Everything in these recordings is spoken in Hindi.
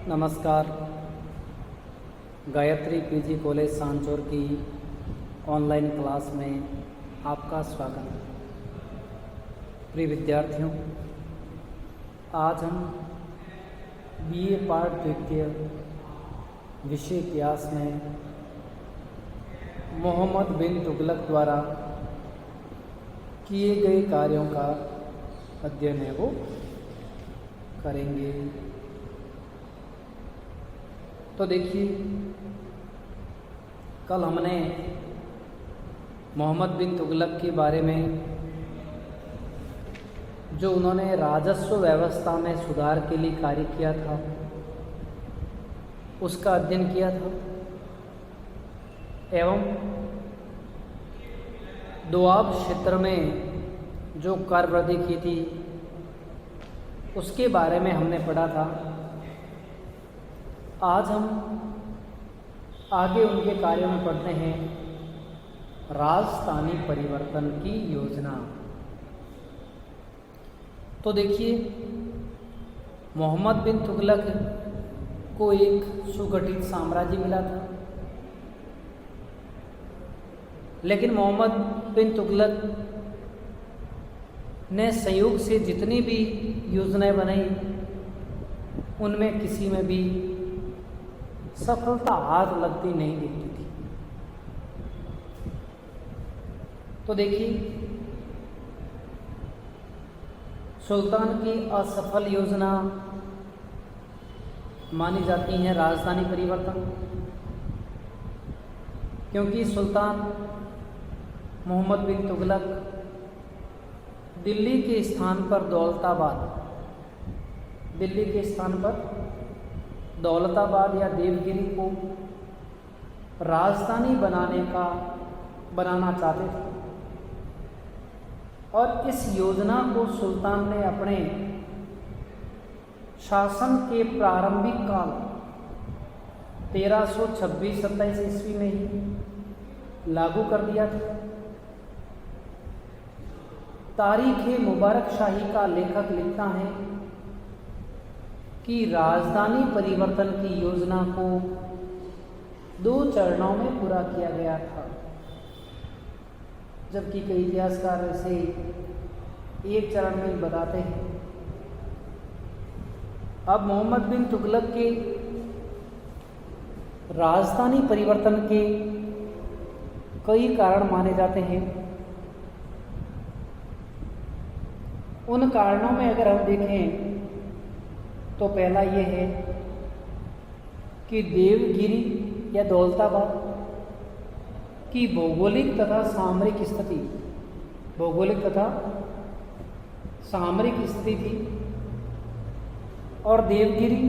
नमस्कार। गायत्री पीजी कॉलेज सांचौर की ऑनलाइन क्लास में आपका स्वागत है। प्रिय विद्यार्थियों, आज हम बीए पार्ट द्वितीय विषय इतिहास में मोहम्मद बिन तुगलक द्वारा किए गए कार्यों का अध्ययन है वो करेंगे। तो देखिए, कल हमने मोहम्मद बिन तुगलक के बारे में जो उन्होंने राजस्व व्यवस्था में सुधार के लिए कार्य किया था उसका अध्ययन किया था एवं दोआब क्षेत्र में जो कर वृद्धि की थी उसके बारे में हमने पढ़ा था। आज हम आगे उनके कार्यों में पढ़ते हैं राजस्थानी परिवर्तन की योजना। तो देखिए, मोहम्मद बिन तुगलक को एक सुगठित साम्राज्य मिला था, लेकिन मोहम्मद बिन तुगलक ने संयोग से जितनी भी योजनाएं बनाई उनमें किसी में भी सफलता हाथ लगती नहीं दिखती थी। तो देखिए, सुल्तान की असफल योजना मानी जाती है राजधानी परिवर्तन, क्योंकि सुल्तान मोहम्मद बिन तुगलक दिल्ली के स्थान पर दौलताबाद या देवगिरी को राजधानी बनाना चाहते थे। और इस योजना को सुल्तान ने अपने शासन के प्रारंभिक काल 1326-27 ईस्वी में ही लागू कर दिया था। तारीख़ मुबारक शाही का लेखक लिखता है कि राजधानी परिवर्तन की योजना को 2 चरणों में पूरा किया गया था, जबकि कई इतिहासकार इसे एक चरण में बताते हैं। अब मोहम्मद बिन तुगलक के राजधानी परिवर्तन के कई कारण माने जाते हैं। उन कारणों में अगर हम देखें तो पहला ये है कि देवगिरी या दौलताबाद की भौगोलिक तथा सामरिक स्थिति थी और देवगिरी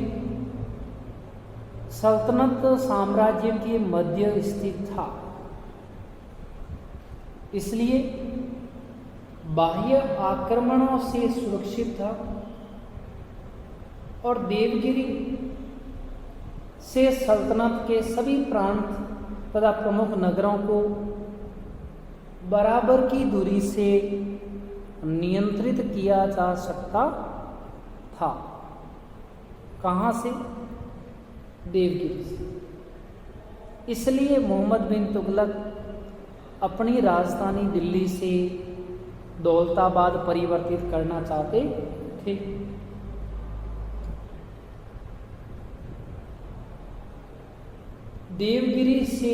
सल्तनत साम्राज्य के मध्य स्थित था, इसलिए बाह्य आक्रमणों से सुरक्षित था और देवगिरी से सल्तनत के सभी प्रांत तथा प्रमुख नगरों को बराबर की दूरी से नियंत्रित किया जा सकता था। कहाँ से? देवगिरी से। इसलिए मोहम्मद बिन तुगलक अपनी राजधानी दिल्ली से दौलताबाद परिवर्तित करना चाहते थे। देवगिरी से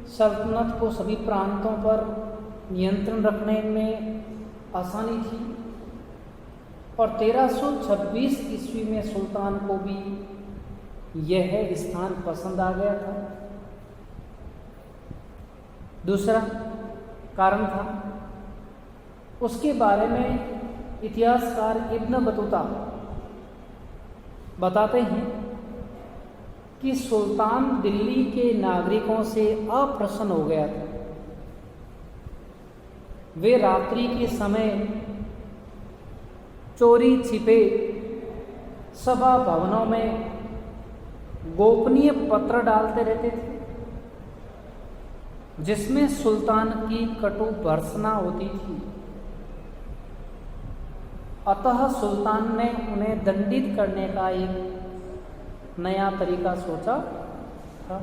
सल्तनत को सभी प्रांतों पर नियंत्रण रखने में आसानी थी और 1326 ईस्वी में सुल्तान को भी यह स्थान पसंद आ गया था। दूसरा कारण था, उसके बारे में इतिहासकार इब्न बतूता बताते हैं कि सुल्तान दिल्ली के नागरिकों से अप्रसन्न हो गया था। वे रात्रि के समय चोरी छिपे सभा भवनों में गोपनीय पत्र डालते रहते थे, जिसमें सुल्तान की कटु भर्त्सना होती थी। अतः सुल्तान ने उन्हें दंडित करने का एक नया तरीका सोचा था।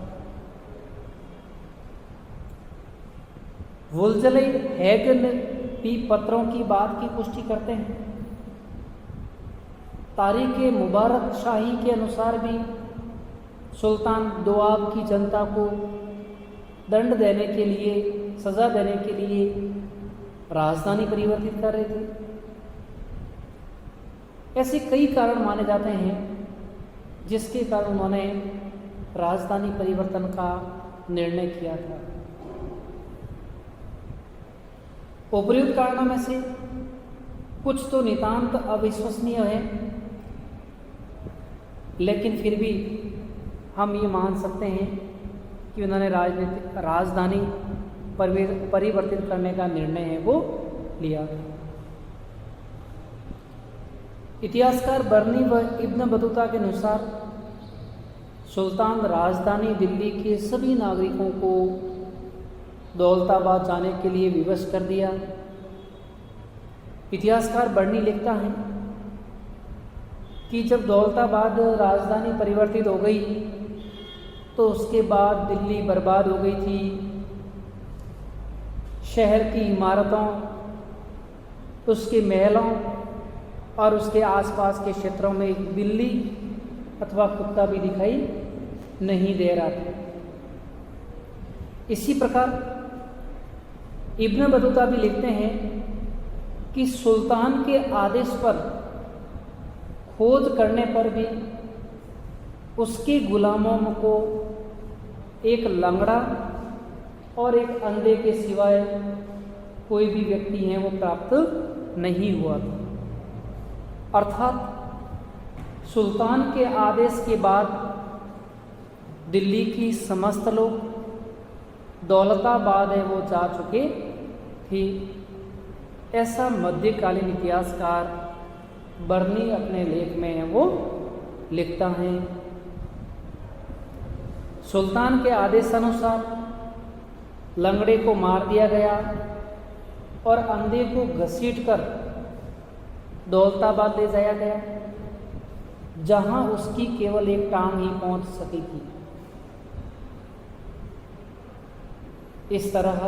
वुल्जले हैगन भी पत्रों की बात की पुष्टि करते हैं। तारीख मुबारक शाही के अनुसार भी सुल्तान दोआब की जनता को दंड देने के लिए, सज़ा देने के लिए राजधानी परिवर्तित कर रहे थे। ऐसे कई कारण माने जाते हैं जिसके कारण उन्होंने राजधानी परिवर्तन का निर्णय किया था। उपर्युक्त कारणों में से कुछ तो नितांत अविश्वसनीय है, लेकिन फिर भी हम ये मान सकते हैं कि उन्होंने राजधानी परिवर्तित करने का निर्णय है वो लिया। इतिहासकार बर्नी व इब्न बतूता के अनुसार सुल्तान राजधानी दिल्ली के सभी नागरिकों को दौलताबाद जाने के लिए विवश कर दिया। इतिहासकार बर्नी लिखता है कि जब दौलताबाद राजधानी परिवर्तित हो गई तो उसके बाद दिल्ली बर्बाद हो गई थी। शहर की इमारतों, उसके महलों और उसके आसपास के क्षेत्रों में एक बिल्ली अथवा कुत्ता भी दिखाई नहीं दे रहा था। इसी प्रकार इब्न बतूता भी लिखते हैं कि सुल्तान के आदेश पर खोज करने पर भी उसके गुलामों को एक लंगड़ा और एक अंधे के सिवाय कोई भी व्यक्ति है वो प्राप्त नहीं हुआ था। अर्थात सुल्तान के आदेश के बाद दिल्ली की समस्त लोग दौलताबाद है वो जा चुके थे। ऐसा मध्यकालीन इतिहासकार बर्नी अपने लेख में है वो लिखता है। सुल्तान के आदेशानुसार लंगड़े को मार दिया गया और अंधे को घसीटकर दौलताबाद ले जाया गया, जहां उसकी केवल एक टांग ही पहुंच सकी थी। इस तरह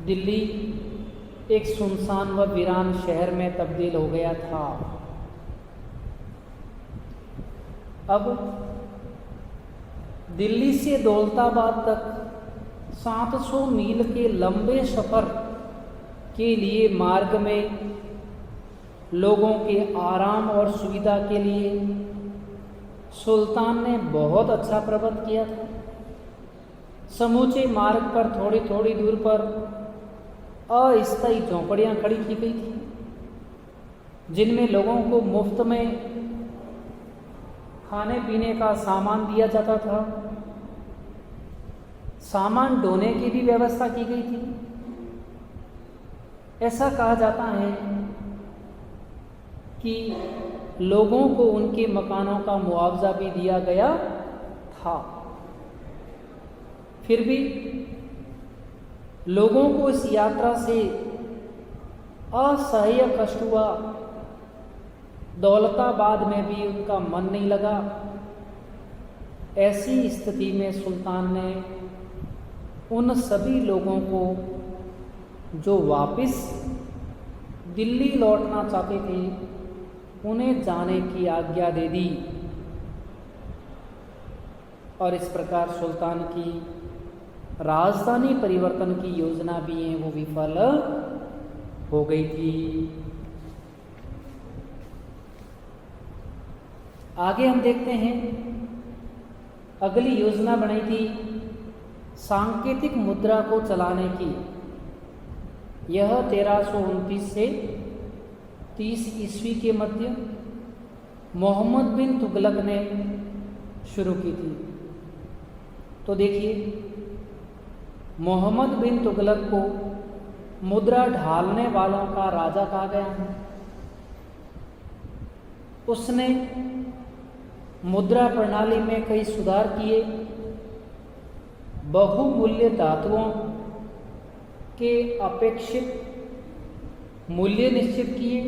दिल्ली एक सुनसान व वीरान शहर में तब्दील हो गया था। अब दिल्ली से दौलताबाद तक 700 मील के लंबे सफ़र के लिए मार्ग में लोगों के आराम और सुविधा के लिए सुल्तान ने बहुत अच्छा प्रबंध किया था। समूचे मार्ग पर थोड़ी थोड़ी दूर पर अस्थायी झोंपड़ियाँ खड़ी की गई थी, जिनमें लोगों को मुफ्त में खाने पीने का सामान दिया जाता था। सामान ढोने की भी व्यवस्था की गई थी। ऐसा कहा जाता है कि लोगों को उनके मकानों का मुआवजा भी दिया गया था। फिर भी लोगों को इस यात्रा से असह्य कष्ट हुआ। दौलताबाद में भी उनका मन नहीं लगा। ऐसी स्थिति में सुल्तान ने उन सभी लोगों को जो वापस दिल्ली लौटना चाहते थे, उन्हें जाने की आज्ञा दे दी। और इस प्रकार सुल्तान की राजधानी परिवर्तन की योजना भी है वो विफल हो गई थी। आगे हम देखते हैं, अगली योजना बनाई थी सांकेतिक मुद्रा को चलाने की। यह 1329 से 30 ईस्वी के मध्य मोहम्मद बिन तुगलक ने शुरू की थी। तो देखिए, मोहम्मद बिन तुगलक को मुद्रा ढालने वालों का राजा कहा गया है। उसने मुद्रा प्रणाली में कई सुधार किए, बहुमूल्य धातुओं के अपेक्षित मूल्य निश्चित किए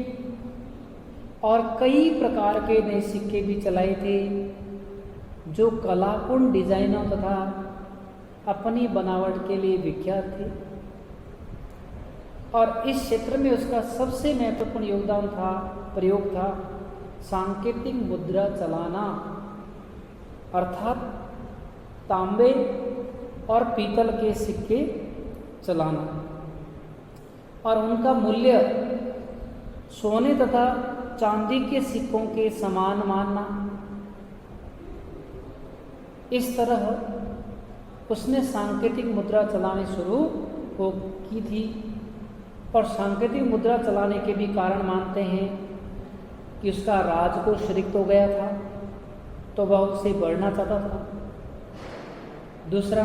और कई प्रकार के नए सिक्के भी चलाए थे जो कलापूर्ण डिजाइनों तथा अपनी बनावट के लिए विख्यात थे। और इस क्षेत्र में उसका सबसे महत्वपूर्ण प्रयोग था सांकेतिक मुद्रा चलाना, अर्थात तांबे और पीतल के सिक्के चलाना और उनका मूल्य सोने तथा चांदी के सिक्कों के समान मानना। इस तरह उसने सांकेतिक मुद्रा चलानी शुरू की थी और सांकेतिक मुद्रा चलाने के भी कारण मानते हैं कि उसका राजकोष रिक्त हो गया था तो वह उसे बढ़ना चाहता था। दूसरा,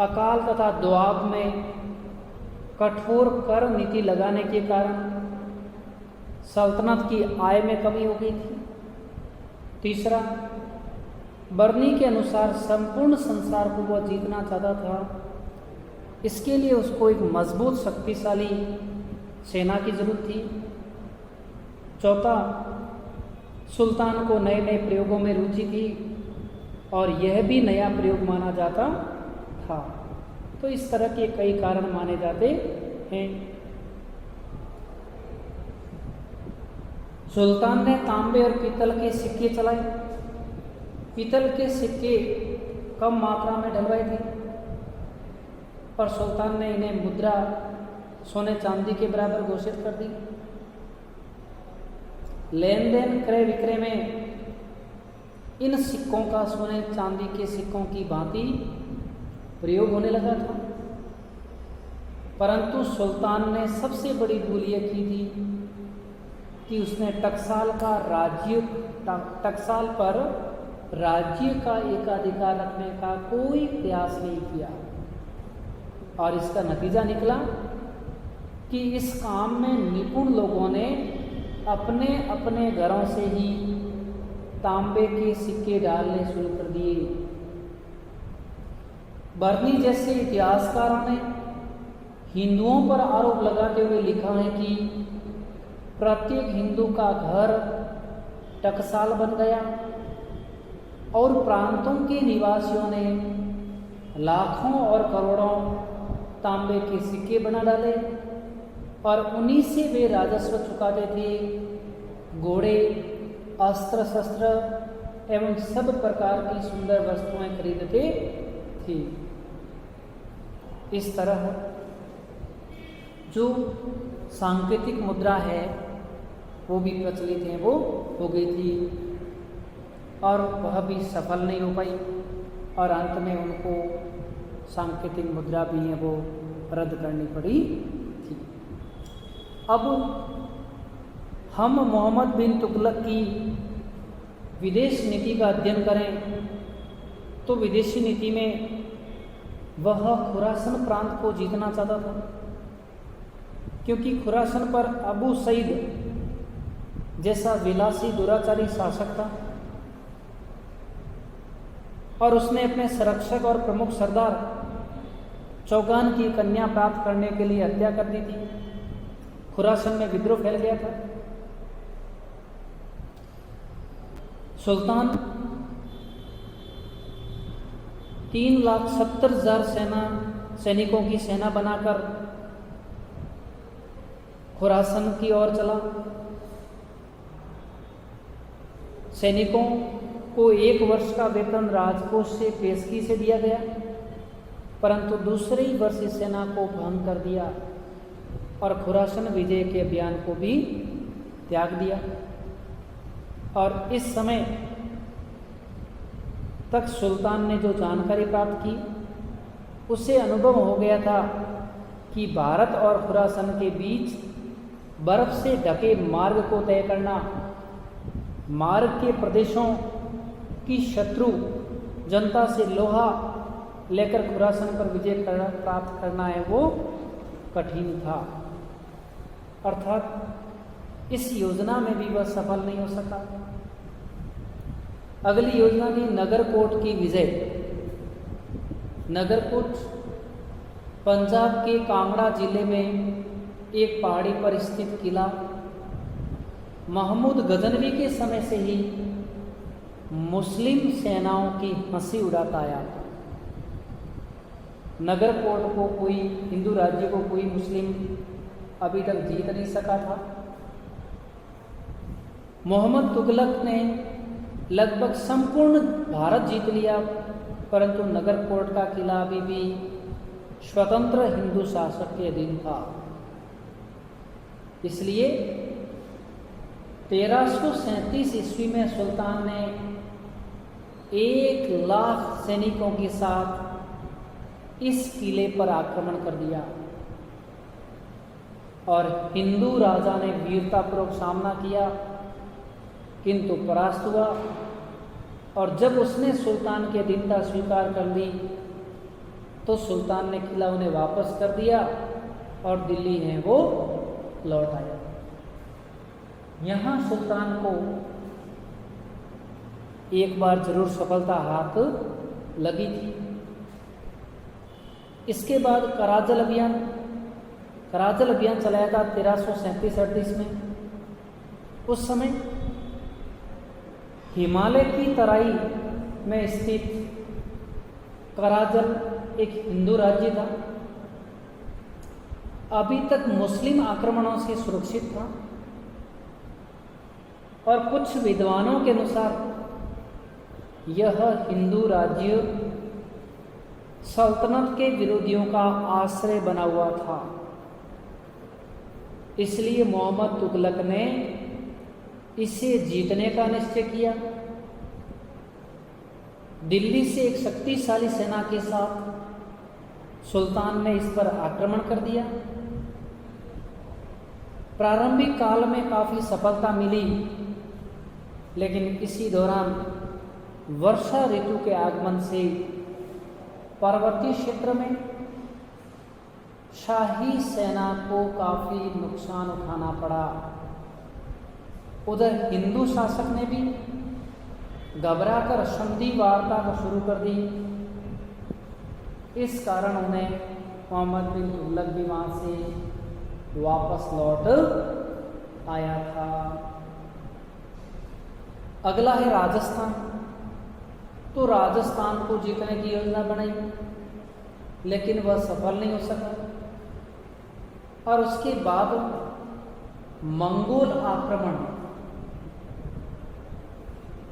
अकाल तथा दुआब में कठोर कर नीति लगाने के कारण सल्तनत की आय में कमी हो गई थी। तीसरा, बर्नी के अनुसार संपूर्ण संसार को वह जीतना चाहता था। इसके लिए उसको एक मजबूत शक्तिशाली सेना की जरूरत थी। चौथा, सुल्तान को नए नए प्रयोगों में रुचि थी और यह भी नया प्रयोग माना जाता था। तो इस तरह के कई कारण माने जाते हैं। सुल्तान ने तांबे और पीतल के सिक्के चलाए। पीतल के सिक्के कम मात्रा में ढलवाए थे और सुल्तान ने इन्हें मुद्रा सोने चांदी के बराबर घोषित कर दी। लेन देन क्रय विक्रय में इन सिक्कों का सोने चांदी के सिक्कों की भांति प्रयोग होने लगा था। परंतु सुल्तान ने सबसे बड़ी भूल यह की थी कि उसने टकसाल पर राज्य का एकाधिकार रखने का कोई प्रयास नहीं किया और इसका नतीजा निकला कि इस काम में निपुण लोगों ने अपने अपने घरों से ही तांबे के सिक्के डालने शुरू कर दिए। बर्नी जैसे इतिहासकारों ने हिंदुओं पर आरोप लगाते हुए लिखा है कि प्रत्येक हिंदू का घर टकसाल बन गया और प्रांतों के निवासियों ने लाखों और करोड़ों तांबे के सिक्के बना डाले और उन्हीं से वे राजस्व चुकाते थे। घोड़े, अस्त्र शस्त्र एवं सब प्रकार की सुंदर वस्तुएं खरीदते थे। इस तरह जो सांकेतिक मुद्रा है वो भी प्रचलित है, वो हो गई थी और वह भी सफल नहीं हो पाई और अंत में उनको सांकेतिक मुद्रा भी है वो रद्द करनी पड़ी थी। अब हम मोहम्मद बिन तुगलक की विदेश नीति का अध्ययन करें तो विदेशी नीति में वह खुरासन प्रांत को जीतना चाहता था, क्योंकि खुरासन पर अबू सईद जैसा विलासी दुराचारी शासक था और उसने अपने संरक्षक और प्रमुख सरदार चौगान की कन्या प्राप्त करने के लिए हत्या कर दी थी। खुरासन में विद्रोह फैल गया था। सुल्तान 3,70,000 सैनिकों की सेना बनाकर खुरासन की ओर चला। सैनिकों को 1 वर्ष का वेतन राजकोष से पेशगी से दिया गया, परंतु दूसरे ही वर्ष इस सेना को भंग कर दिया और खुरासन विजय के अभियान को भी त्याग दिया। और इस समय तक सुल्तान ने जो जानकारी प्राप्त की उससे अनुभव हो गया था कि भारत और खुरासन के बीच बर्फ से ढके मार्ग को तय करना, मार्ग के प्रदेशों की शत्रु जनता से लोहा लेकर खुरासन पर विजय प्राप्त करना है वो कठिन था। अर्थात इस योजना में भी वह सफल नहीं हो सका। अगली योजना थी नगरकोट की विजय। नगरकोट पंजाब के कांगड़ा जिले में एक पहाड़ी पर स्थित किला महमूद गजनवी के समय से ही मुस्लिम सेनाओं की हंसी उड़ाता आया था। नगरकोट को कोई, हिंदू राज्य को कोई मुस्लिम अभी तक जीत नहीं सका था। मोहम्मद तुगलक ने लगभग संपूर्ण भारत जीत लिया, परंतु नगरकोट का किला अभी भी स्वतंत्र हिंदू शासक के अधीन था। इसलिए 1337 ईस्वी में सुल्तान ने 1,00,000 सैनिकों के साथ इस किले पर आक्रमण कर दिया और हिंदू राजा ने वीरतापूर्वक सामना किया, किंतु परास्त हुआ। और जब उसने सुल्तान की अधीनता स्वीकार कर ली तो सुल्तान ने किला उन्हें वापस कर दिया और दिल्ली है वो लौट आया। यहाँ सुल्तान को एक बार जरूर सफलता हाथ लगी थी। इसके बाद कराजल अभियान चलाया था 1337-38 में। उस समय हिमालय की तराई में स्थित कराजल एक हिंदू राज्य था, अभी तक मुस्लिम आक्रमणों से सुरक्षित था और कुछ विद्वानों के अनुसार यह हिंदू राज्य सल्तनत के विरोधियों का आश्रय बना हुआ था। इसलिए मोहम्मद तुगलक ने इसे जीतने का निश्चय किया। दिल्ली से एक शक्तिशाली सेना के साथ सुल्तान ने इस पर आक्रमण कर दिया। प्रारंभिक काल में काफ़ी सफलता मिली, लेकिन इसी दौरान वर्षा ऋतु के आगमन से पर्वतीय क्षेत्र में शाही सेना को काफ़ी नुकसान उठाना पड़ा। उधर हिंदू शासक ने भी घबराकर संधि वार्ता को शुरू कर दी। इस कारण उन्हें मोहम्मद बिन तुगलक भी वहाँ से वापस लौट आया था। अगला है राजस्थान। तो राजस्थान को जीतने की योजना बनाई, लेकिन वह सफल नहीं हो सका और उसके बाद मंगोल आक्रमण,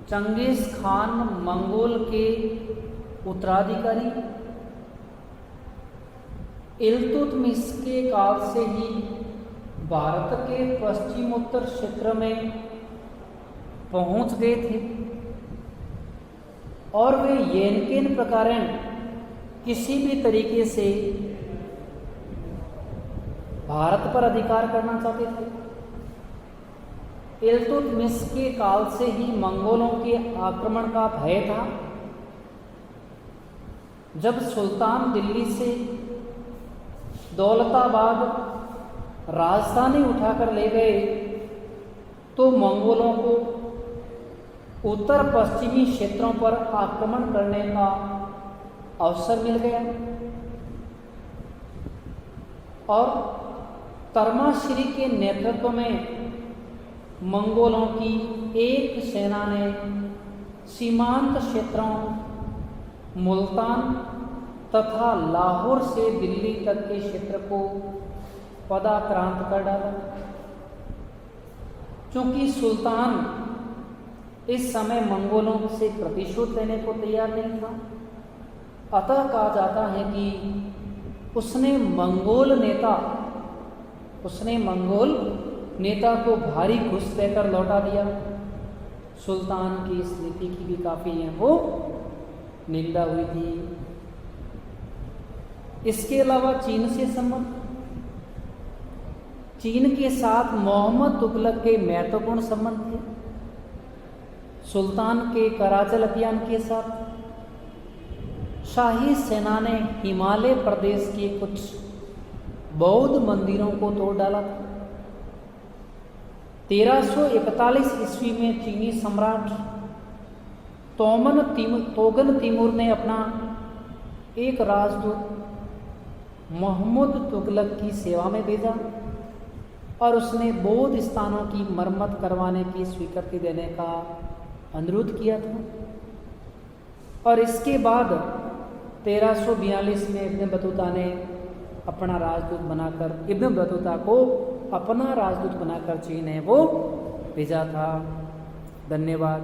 चंगेज खान मंगोल के उत्तराधिकारी इल्तुतमिश के काल से ही भारत के पश्चिमोत्तर क्षेत्र में पहुंच गए थे और वे येनकेन प्रकारेण किसी भी तरीके से भारत पर अधिकार करना चाहते थे। इल्तुतमिश के काल से ही मंगोलों के आक्रमण का भय था। जब सुल्तान दिल्ली से दौलताबाद राजधानी उठाकर ले गए तो मंगोलों को उत्तर पश्चिमी क्षेत्रों पर आक्रमण करने का अवसर मिल गया और तरमाश्री के नेतृत्व में मंगोलों की एक सेना ने सीमांत क्षेत्रों मुल्तान तथा लाहौर से दिल्ली तक के क्षेत्र को पदाक्रांत कर डाला। चूंकि सुल्तान इस समय मंगोलों से प्रतिशोध लेने को तैयार नहीं था, अतः कहा जाता है कि उसने मंगोल नेता को भारी घूस देकर लौटा दिया। सुल्तान की इस नीति की भी काफ़ी वो निंदा हुई थी। इसके अलावा चीन से संबंध, चीन के साथ मोहम्मद तुगलक के महत्वपूर्ण संबंध थे। सुल्तान के कराचल अभियान के साथ शाही सेना ने हिमालय प्रदेश के कुछ बौद्ध मंदिरों को तोड़ डाला था। 1341 ईस्वी में चीनी सम्राट तोगन तिमूर ने अपना एक राजदूत मोहम्मद तुगलक की सेवा में भेजा और उसने बौद्ध स्थानों की मरम्मत करवाने की स्वीकृति देने का अनुरोध किया था। और इसके बाद 1342 में इब्न बतूता ने अपना राजदूत बनाकर इब्न बतूता को अपना राजदूत बनाकर चीन है वो भेजा था। धन्यवाद।